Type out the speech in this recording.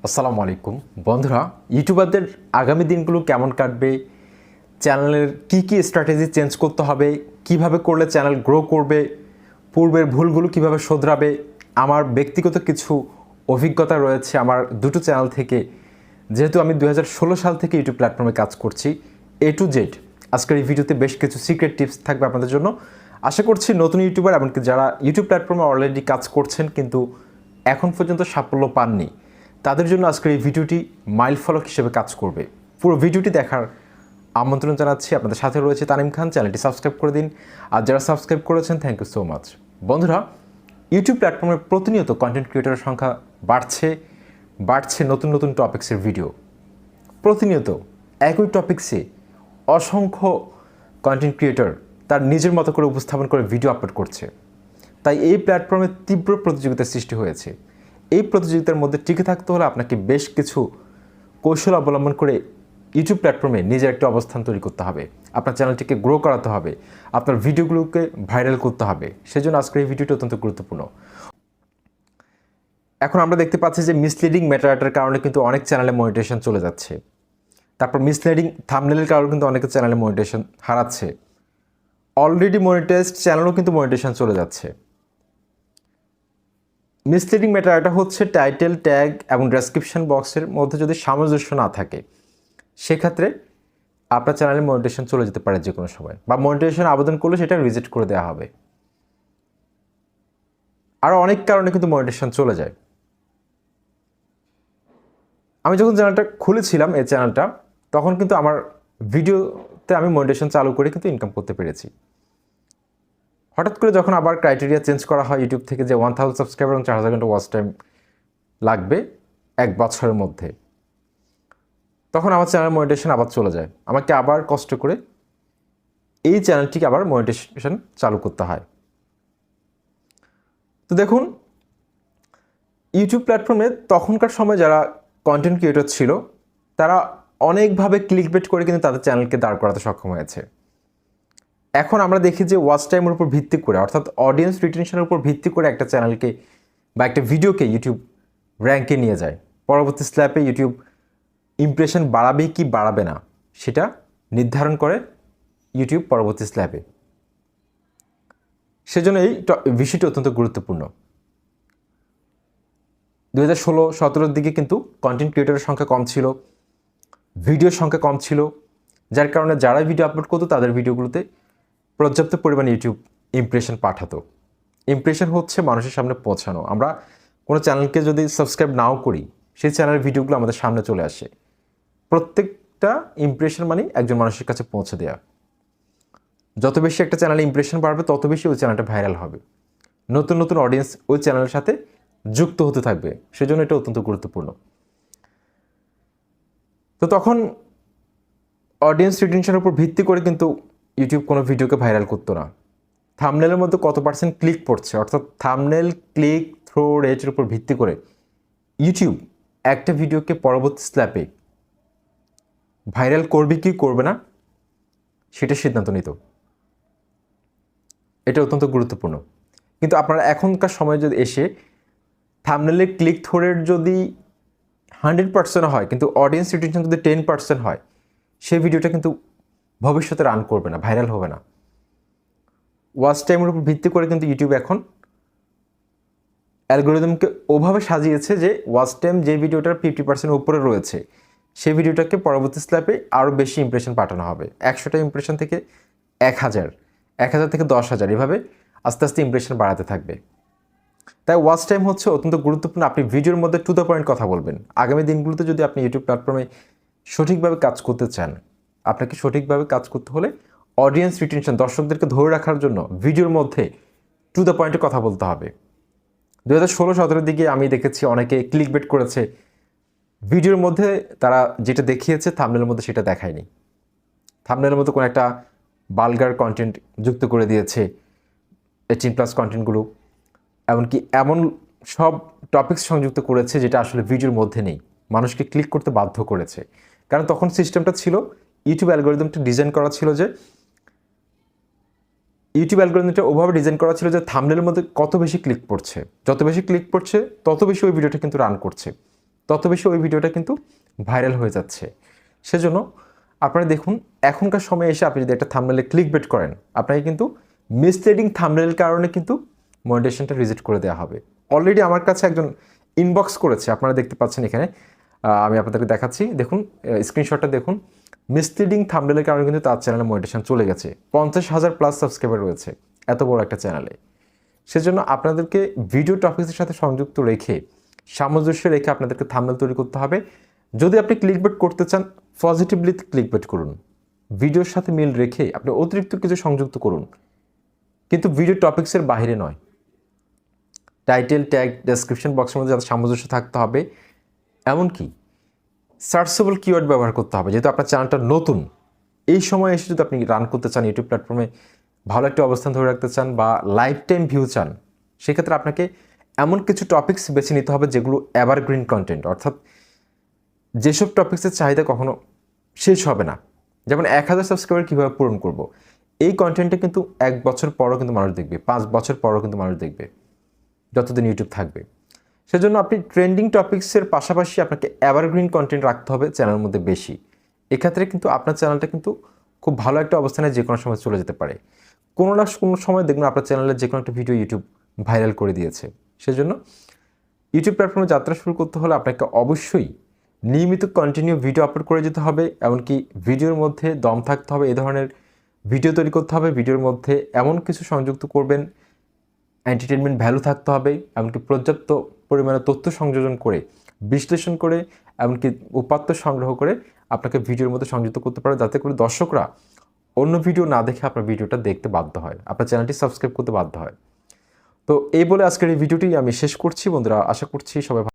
আসসালামু আলাইকুম বন্ধুরা, ইউটিউবারদের আগামী দিনগুলো কেমন কাটবে, চ্যানেলের কি স্ট্র্যাটেজি চেঞ্জ করতে হবে, কিভাবে করলে চ্যানেল গ্রো করবে, পূর্বের ভুলগুলো কিভাবে শোধরাবে। আমার ব্যক্তিগত কিছু অভিজ্ঞতা রয়েছে আমার দুটো চ্যানেল থেকে, যেহেতু আমি 2016 সাল থেকে ইউটিউব প্ল্যাটফর্মে কাজ করছি। A to Z আজকের এই ভিডিওতে বেশ কিছু সিক্রেট টিপস থাকবে আপনাদের জন্য। আশা করছি নতুন ইউটিউবার এমনকি যারা ইউটিউব প্ল্যাটফর্মে অলরেডি কাজ করছেন কিন্তু এখন পর্যন্ত সাফল্য পাননি, তাদের জন্য আজকের এই ভিডিওটি মাইলফলক হিসেবে কাজ করবে। পুরো ভিডিওটি দেখার আমন্ত্রণ জানাচ্ছি। আপনাদের সাথে রয়েছে তানিম খান। চ্যানেলটি সাবস্ক্রাইব করে দিন, আর যারা সাবস্ক্রাইব করেছেন থ্যাংক ইউ সো মাচ। বন্ধুরা, ইউটিউব প্ল্যাটফর্মে প্রতিনিয়ত কন্টেন্ট ক্রিয়েটরের সংখ্যা বাড়ছে নতুন নতুন টপিক্সের ভিডিও। প্রতিনিয়ত একই টপিক্সে অসংখ্য কন্টেন্ট ক্রিয়েটর তার নিজের মতো করে উপস্থাপন করে ভিডিও আপলোড করছে। তাই এই প্ল্যাটফর্মে তীব্র প্রতিযোগিতার সৃষ্টি হয়েছে। এই প্রতিযোগিতার মধ্যে টিকে থাকতে হলে আপনাকে বেশ কিছু কৌশল অবলম্বন করে ইউটিউব প্ল্যাটফর্মে নিজের একটা অবস্থান তৈরি করতে হবে। আপনার চ্যানেলটিকে গ্রো করাতে হবে, আপনার ভিডিওগুলোকে ভাইরাল করতে হবে। সেজন্য আজকের এই ভিডিওটি অত্যন্ত গুরুত্বপূর্ণ। এখন আমরা দেখতে পাচ্ছি যে মিসলিডিং মেটাডাটার কারণে কিন্তু অনেক চ্যানেলে মনিটাইজেশন চলে যাচ্ছে। তারপর মিসলিডিং থাম্বনেলের কারণে কিন্তু অনেকের চ্যানেলে মনিটাইজেশন হারাচ্ছে। অলরেডি মনিটাইজড চ্যানেলও কিন্তু মনিটাইজেশন চলে যাচ্ছে। মিসলিডিং মেটাডাটা হচ্ছে টাইটেল, ট্যাগ এবং ডেসক্রিপশন বক্সের মধ্যে যদি সামঞ্জস্য না থাকে, সেক্ষেত্রে আপনার চ্যানেলে মনিটাইজেশন চলে যেতে পারে যে কোনো সময়, বা মনিটাইজেশন আবেদন করলে সেটা রিজেক্ট করে দেওয়া হবে। আরও অনেক কারণে কিন্তু মনিটাইজেশন চলে যায়। আমি যখন চ্যানেলটা খুলেছিলাম, এই চ্যানেলটা, তখন কিন্তু আমার ভিডিওতে আমি মনিটাইজেশন চালু করে কিন্তু ইনকাম করতে পেরেছি। হঠাৎ করে যখন আবার ক্রাইটেরিয়া চেঞ্জ করা হয় ইউটিউব থেকে যে 1000 সাবস্ক্রাইবার এবং 4000 ঘন্টা ওয়াচ টাইম লাগবে 1 বছরের মধ্যে, তখন আমার চ্যানেল মনিটাইজেশন আবার চলে যায়। আমাকে আবার কষ্ট করে এই চ্যানেলটিকে আবার মনিটাইজেশন চালু করতে হয়। তো দেখুন, ইউটিউব প্ল্যাটফর্মে তখনকার সময় যারা কন্টেন্ট ক্রিয়েটর ছিল, তারা অনেকভাবে ক্লিকবেট করে কিন্তু তাদের চ্যানেলকে দাঁড় করাতে সক্ষম হয়েছে। এখন আমরা দেখি যে ওয়াচ টাইমের উপর ভিত্তি করে, অর্থাৎ অডিয়েন্স রিটেনশনের উপর ভিত্তি করে একটা চ্যানেলকে বা একটা ভিডিওকে ইউটিউব র্যাঙ্কে নিয়ে যায়। পরবর্তী স্ল্যাপে ইউটিউব ইমপ্রেশন বাড়াবে কি বাড়াবে না সেটা নির্ধারণ করে ইউটিউব পরবর্তী স্ল্যাপে। সেজন্য এই বিষয়টি অত্যন্ত গুরুত্বপূর্ণ। 2016-17 দিকে কিন্তু কন্টেন্ট ক্রিয়েটরের সংখ্যা কম ছিল, ভিডিওর সংখ্যা কম ছিল, যার কারণে যারা ভিডিও আপলোড করতো তাদের ভিডিওগুলোতে পর্যাপ্ত পরিমাণে ইউটিউব ইমপ্রেশন পাঠাতো। ইমপ্রেশন হচ্ছে মানুষের সামনে পৌঁছানো। আমরা কোনো চ্যানেলকে যদি সাবস্ক্রাইব নাও করি, সেই চ্যানেলের ভিডিওগুলো আমাদের সামনে চলে আসে। প্রত্যেকটা ইমপ্রেশন মানে একজন মানুষের কাছে পৌঁছে দেওয়া। যত বেশি একটা চ্যানেলে ইমপ্রেশন বাড়বে, তত বেশি ওই চ্যানেলটা ভাইরাল হবে, নতুন নতুন অডিয়েন্স ওই চ্যানেলের সাথে যুক্ত হতে থাকবে। সেজন্য এটা অত্যন্ত গুরুত্বপূর্ণ। তো তখন অডিয়েন্স রিটেনশনের উপর ভিত্তি করে কিন্তু ইউটিউব কোনো ভিডিওকে ভাইরাল করতো না। থাম্বনেলের মধ্যে কত পার্সেন্ট ক্লিক পড়ছে, অর্থাৎ থাম্বনেল ক্লিক থ্রো রেটের উপর ভিত্তি করে ইউটিউব একটা ভিডিওকে পরবর্তী স্ল্যাপে ভাইরাল করবে কি করবে না সেটা সিদ্ধান্ত নিত। এটা অত্যন্ত গুরুত্বপূর্ণ। কিন্তু আপনারা এখনকার সময় যদি এসে থাম্বনেলের ক্লিক থ্রো রেট যদি 100% হয়, কিন্তু অডিয়েন্স রিটেনশন যদি 10% হয়, সেই ভিডিওটা কিন্তু ভবিষ্যতে রান করবে না, ভাইরাল হবে না। ওয়াচ টাইমের উপর ভিত্তি করে কিন্তু ইউটিউব এখন অ্যালগোরিদমকে ওভাবে সাজিয়েছে যে ওয়াচ টাইম যে ভিডিওটার 50% উপরে রয়েছে, সেই ভিডিওটাকে পরবর্তী স্ল্যাপে আরও বেশি ইমপ্রেশন পাঠানো হবে। 100টা ইমপ্রেশন থেকে 1000, 1000 থেকে 10,000, এভাবে আস্তে আস্তে ইমপ্রেশন বাড়াতে থাকবে। তাই ওয়াচ টাইম হচ্ছে অত্যন্ত গুরুত্বপূর্ণ। আপনি ভিডিওর মধ্যে টু দ্য পয়েন্ট কথা বলবেন। আগামী দিনগুলোতে যদি আপনি ইউটিউব প্ল্যাটফর্মে সঠিকভাবে কাজ করতে চান, আপনাকে সঠিকভাবে কাজ করতে হলে অডিয়েন্স রিটেনশন, দর্শকদেরকে ধরে রাখার জন্য ভিডিওর মধ্যে টু দ্য পয়েন্টে কথা বলতে হবে। 2016-17 দিকে আমি দেখেছি অনেকে ক্লিকবেট করেছে, ভিডিওর মধ্যে তারা যেটা দেখিয়েছে থাম্বনেলের মধ্যে সেটা দেখায়নি। থাম্বনেলের মধ্যে কোনো একটা বালগার কন্টেন্ট যুক্ত করে দিয়েছে, 18+ কন্টেন্টগুলো, এমনকি এমন সব টপিকস সংযুক্ত করেছে যেটা আসলে ভিডিওর মধ্যে নেই, মানুষকে ক্লিক করতে বাধ্য করেছে। কারণ তখন সিস্টেমটা ছিল, ইউটিউব অ্যালগোরিদমটা ডিজাইন করা ছিল ওভাবে ডিজাইন করা ছিল যে থাম্বনেলের মধ্যে কত বেশি ক্লিক পড়ছে, যত বেশি ক্লিক পড়ছে তত বেশি ওই ভিডিওটা কিন্তু রান করছে। তত বেশি ওই ভিডিওটা কিন্তু ভাইরাল হয়ে যাচ্ছে। সেজন্য আপনারা দেখুন, এখনকার সময়ে এসে আপনি যদি একটা থাম্বনেলে ক্লিক বেট করেন, আপনাকে কিন্তু মিসলিডিং থাম্বনেলের কারণে কিন্তু মনিটাইজেশনটা রিজেক্ট করে দেওয়া হবে। অলরেডি আমার কাছে একজন ইনবক্স করেছে, আপনারা দেখতে পাচ্ছেন এখানে, আমি আপনাদেরকে দেখাচ্ছি, দেখুন স্ক্রিনশটটা দেখুন। মিসলিডিং থাম্বনেলের কারণে কিন্তু তার চ্যানেলে মনিটাইজেশন চলে গেছে। 50,000 প্লাস সাবস্ক্রাইবার রয়েছে এত বড় একটা চ্যানেলে। সেজন্য আপনাদেরকে ভিডিও টপিক্সের সাথে সংযুক্ত রেখে, সামঞ্জস্য রেখে আপনাদেরকে থাম্বনেল তৈরি করতে হবে। যদি আপনি ক্লিকবেট করতে চান, পজিটিভলি ক্লিকবেট করুন, ভিডিওর সাথে মিল রেখে আপনি অতিরিক্ত কিছু সংযুক্ত করুন, কিন্তু ভিডিও টপিক্সের বাইরে নয়। টাইটেল, ট্যাগ, ডেসক্রিপশন বক্সের মধ্যে যাতে সামঞ্জস্য থাকতে হবে, এমনকি সার্চেবল কিওয়ার্ড ব্যবহার করতে হবে। যেহেতু আপনার চ্যানেলটা নতুন, এই সময় এসে যদি আপনি রান করতে চান, ইউটিউব প্ল্যাটফর্মে ভালো একটা অবস্থান ধরে রাখতে চান বা লাইফ টাইম ভিউ চান, সেক্ষেত্রে আপনাকে এমন কিছু টপিকস বেছে নিতে হবে যেগুলো এভারগ্রিন কন্টেন্ট, অর্থাৎ যেসব টপিক্সের চাহিদা কখনো শেষ হবে না। যেমন 1000 সাবস্ক্রাইবার কীভাবে পূরণ করব, এই কন্টেন্টে কিন্তু 1 বছর পরও কিন্তু মানুষ দেখবে, 5 বছর পরও কিন্তু মানুষ দেখবে, যতদিন ইউটিউব থাকবে। সেজন্য আপনি ট্রেন্ডিং টপিক্সের পাশাপাশি আপনাকে এভারগ্রিন কন্টেন্ট রাখতে হবে চ্যানেলের মধ্যে বেশি। এক্ষেত্রে কিন্তু আপনার চ্যানেলটা কিন্তু খুব ভালো একটা অবস্থানে যে কোনো সময় চলে যেতে পারে। কোনো না কোনো সময় দেখবেন আপনার চ্যানেলের যে কোনো একটা ভিডিও ইউটিউব ভাইরাল করে দিয়েছে। সেজন্য ইউটিউব প্ল্যাটফর্মে যাত্রা শুরু করতে হলে আপনাকে অবশ্যই নিয়মিত কন্টিনিউ ভিডিও আপলোড করে যেতে হবে, এমনকি ভিডিওর মধ্যে দম থাকতে হবে, এ ধরনের ভিডিও তৈরি করতে হবে। ভিডিওর মধ্যে এমন কিছু সংযুক্ত করবেন, এন্টারটেনমেন্ট ভ্যালু থাকতে হবে, এমনকি পর্যাপ্ত পরিমাণে তথ্য সংযোজন করে, বিশ্লেষণ করে, এমনকি উপাত্ত সংগ্রহ করে আপনাকে ভিডিওর মধ্যে সংযুক্ত করতে পারে, যাতে করে দর্শকরা অন্য ভিডিও না দেখে আপনার ভিডিওটা দেখতে বাধ্য হয়, আপনার চ্যানেলটি সাবস্ক্রাইব করতে বাধ্য হয়। তো এই বলে আজকের এই ভিডিওটি আমি শেষ করছি বন্ধুরা। আশা করছি সবাই